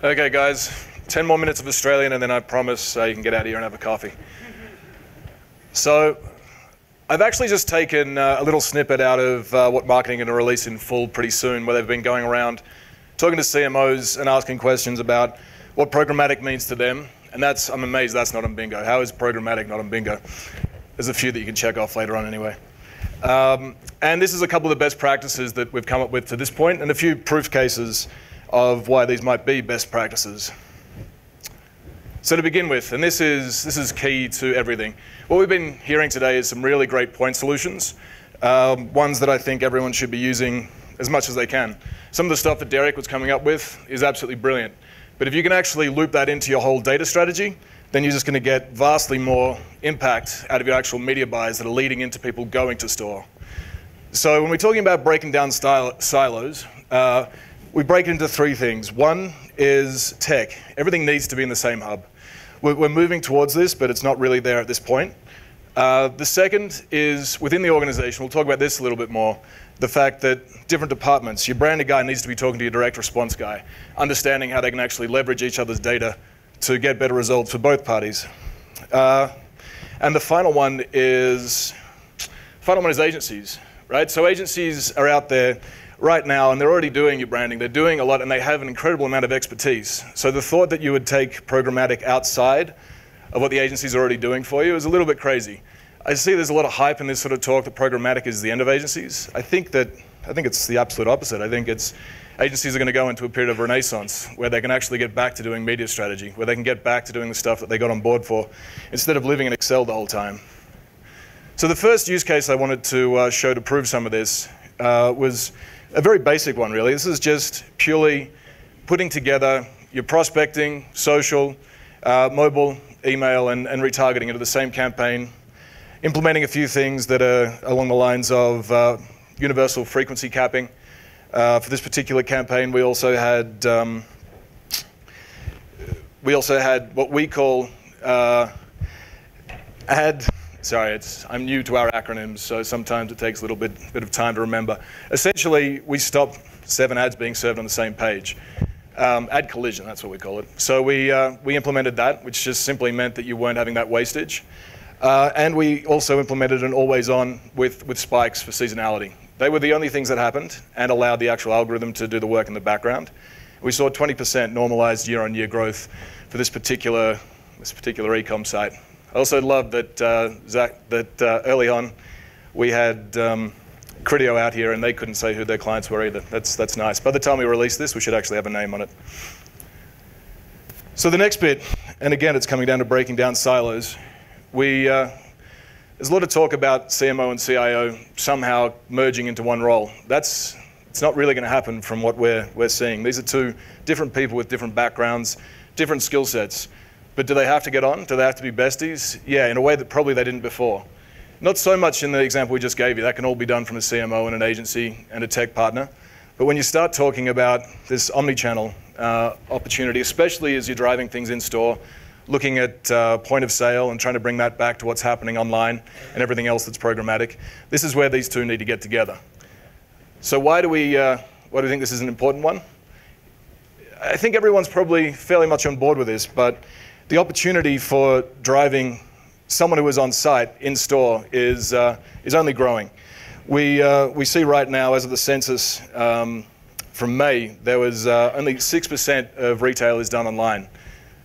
Okay, guys, 10 more minutes of Australian, and then I promise you can get out of here and have a coffee. So, I've actually just taken a little snippet out of what marketing are going to release in full pretty soon, where they've been going around talking to CMOs and asking questions about what programmatic means to them. And I'm amazed that's not on bingo. How is programmatic not on bingo? There's a few that you can check off later on anyway. And this is a couple of the best practices that we've come up with to this point, and a few proof cases of why these might be best practices. So to begin with, and this is key to everything, what we've been hearing today is some really great point solutions, ones that I think everyone should be using as much as they can. Some of the stuff that Derek was coming up with is absolutely brilliant, but if you can actually loop that into your whole data strategy, then you're just going to get vastly more impact out of your actual media buys that are leading into people going to store. So when we're talking about breaking down silos, we break it into three things. One is tech. Everything needs to be in the same hub. We're moving towards this, but it's not really there at this point. The second is within the organization, we'll talk about this a little bit more, the fact that different departments, your branding guy needs to be talking to your direct response guy, understanding how they can actually leverage each other's data to get better results for both parties. And the final one is agencies, right? So agencies are out there right now, and they're already doing your branding. They're doing a lot, and they have an incredible amount of expertise. So the thought that you would take programmatic outside of what the agencies are already doing for you is a little bit crazy. I see there's a lot of hype in this sort of talk that programmatic is the end of agencies. I think it's the absolute opposite. I think agencies are going to go into a period of renaissance where they can actually get back to doing media strategy, where they can get back to doing the stuff that they got on board for, instead of living in Excel the whole time. So the first use case I wanted to show to prove some of this was a very basic one, really. This is just purely putting together your prospecting, social, mobile, email, and retargeting into the same campaign, implementing a few things that are along the lines of universal frequency capping. For this particular campaign, we also had what we call I'm new to our acronyms, so sometimes it takes a little bit of time to remember. Essentially, we stop 7 ads being served on the same page. Ad collision, that's what we call it. So we implemented that, which just simply meant that you weren't having that wastage. And we also implemented an always on with spikes for seasonality. They were the only things that happened and allowed the actual algorithm to do the work in the background. We saw 20% normalized year-on-year growth for this particular e-com site. I also love that, early on we had Criteo out here and they couldn't say who their clients were either. That's nice. By the time we release this, we should actually have a name on it. So the next bit, and again it's coming down to breaking down silos, there's a lot of talk about CMO and CIO somehow merging into one role. It's not really going to happen from what we're seeing. These are two different people with different backgrounds, different skill sets. But do they have to get on? Do they have to be besties? Yeah, in a way that probably they didn't before. Not so much in the example we just gave you. That can all be done from a CMO and an agency and a tech partner. But when you start talking about this omnichannel opportunity, especially as you're driving things in store, looking at point of sale and trying to bring that back to what's happening online and everything else that's programmatic, this is where these two need to get together. So why do we think this is an important one? I think everyone's probably fairly much on board with this, but the opportunity for driving someone who is on site in store is only growing. We see right now, as of the census from May, there was only 6% of retail is done online,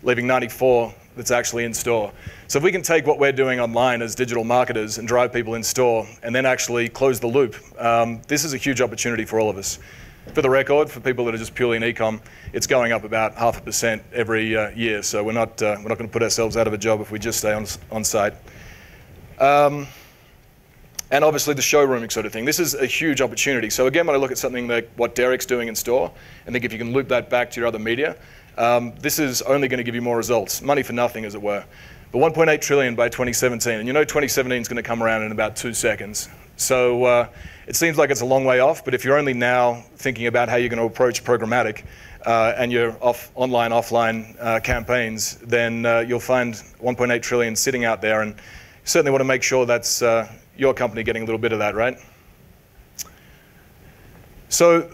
leaving 94% that's actually in store. So if we can take what we're doing online as digital marketers and drive people in store and then actually close the loop, this is a huge opportunity for all of us. For the record, for people that are just purely in e-com, it's going up about 0.5% every year. So we're not going to put ourselves out of a job if we just stay on site. And obviously the showrooming sort of thing. This is a huge opportunity. So again, when I look at something like what Derek's doing in store, and think if you can loop that back to your other media, this is only going to give you more results. Money for nothing, as it were. But 1.8 trillion by 2017. And you know 2017 is going to come around in about 2 seconds. So it seems like it's a long way off, but if you're only now thinking about how you're going to approach programmatic and your online, offline campaigns, then you'll find 1.8 trillion sitting out there, and you certainly want to make sure that's your company getting a little bit of that, right? So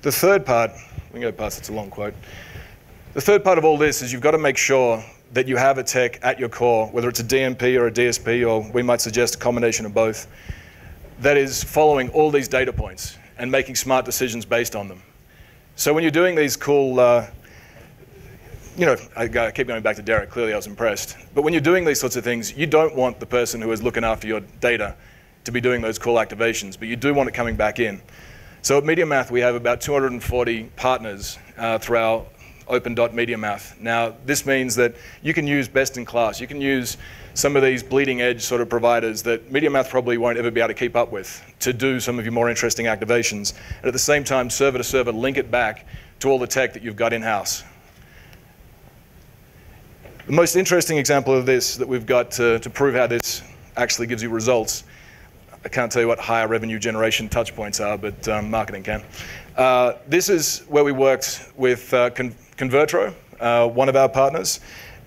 the third part, we can go past, it's a long quote. The third part of all this is you've got to make sure that you have a tech at your core, whether it's a DMP or a DSP, or we might suggest a combination of both, that is following all these data points and making smart decisions based on them. So when you're doing these cool, I keep going back to Derek, clearly I was impressed. But when you're doing these sorts of things, you don't want the person who is looking after your data to be doing those cool activations, but you do want it coming back in. So at MediaMath, we have about 240 partners through our open.MediaMath. Now, this means that you can use best in class. You can use some of these bleeding edge sort of providers that MediaMath probably won't ever be able to keep up with to do some of your more interesting activations. And at the same time, server to server, link it back to all the tech that you've got in-house. The most interesting example of this that we've got to prove how this actually gives you results, I can't tell you what higher revenue generation touch points are, but marketing can. This is where we worked with Convertro, one of our partners,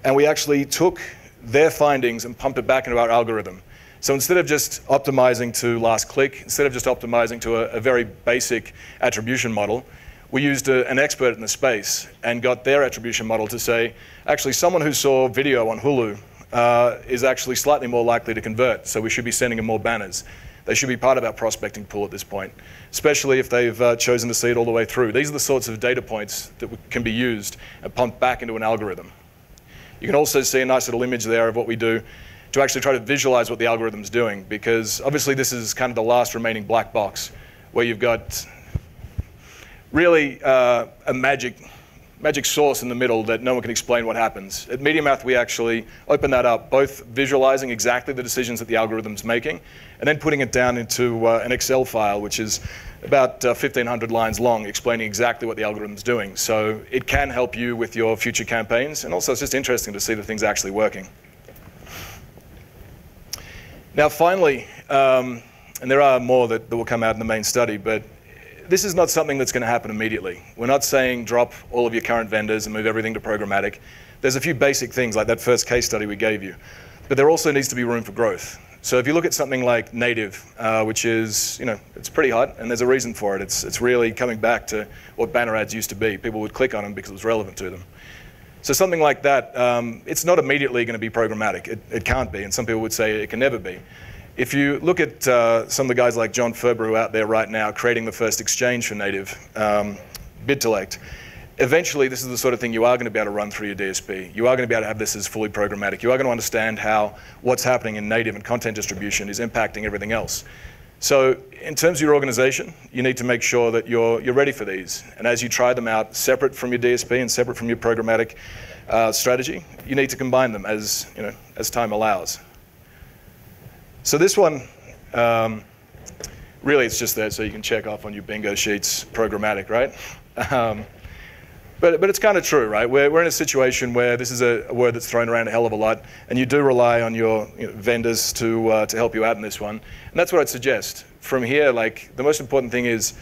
and we actually took their findings and pumped it back into our algorithm. So instead of just optimizing to last click, instead of just optimizing to a very basic attribution model, we used an expert in the space and got their attribution model to say, actually someone who saw video on Hulu is actually slightly more likely to convert, so we should be sending them more banners. They should be part of our prospecting pool at this point, especially if they've chosen to see it all the way through. These are the sorts of data points that can be used and pumped back into an algorithm. You can also see a nice little image there of what we do to actually try to visualize what the algorithm's doing, because obviously this is kind of the last remaining black box where you've got really a magic source in the middle that no one can explain what happens. At MediaMath, we actually open that up, both visualizing exactly the decisions that the algorithm's making, and then putting it down into an Excel file, which is about 1,500 lines long, explaining exactly what the algorithm's doing. So it can help you with your future campaigns, and also it's just interesting to see the things actually working. Now finally, and there are more that will come out in the main study, but this is not something that's going to happen immediately. We're not saying drop all of your current vendors and move everything to programmatic. There's a few basic things like that first case study we gave you. But there also needs to be room for growth. So if you look at something like native, which is, it's pretty hot, and there's a reason for it. It's really coming back to what banner ads used to be. People would click on them because it was relevant to them. So something like that, it's not immediately going to be programmatic. It can't be, and some people would say it can never be. If you look at some of the guys like John Ferber who are out there right now creating the first exchange for native, BidTelect, eventually this is the sort of thing you are going to be able to run through your DSP. You are going to be able to have this as fully programmatic. You are going to understand how what's happening in native and content distribution is impacting everything else. So in terms of your organization, you need to make sure that you're ready for these. And as you try them out separate from your DSP and separate from your programmatic strategy, you need to combine them as time allows. So this one, really it's just there so you can check off on your bingo sheets programmatic, right? But it's kind of true, right? We're in a situation where this is a word that's thrown around a hell of a lot, and you do rely on your vendors to help you out in this one. And that's what I'd suggest. From here, the most important thing is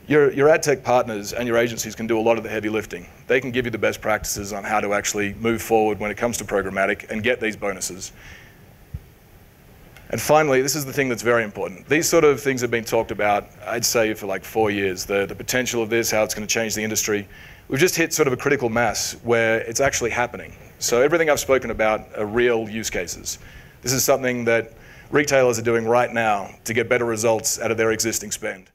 your ad tech partners and your agencies can do a lot of the heavy lifting. They can give you the best practices on how to actually move forward when it comes to programmatic and get these bonuses. And finally, this is the thing that's very important. These sort of things have been talked about, I'd say, for like 4 years. The potential of this, how it's going to change the industry. We've just hit sort of a critical mass where it's actually happening. So everything I've spoken about are real use cases. This is something that retailers are doing right now to get better results out of their existing spend.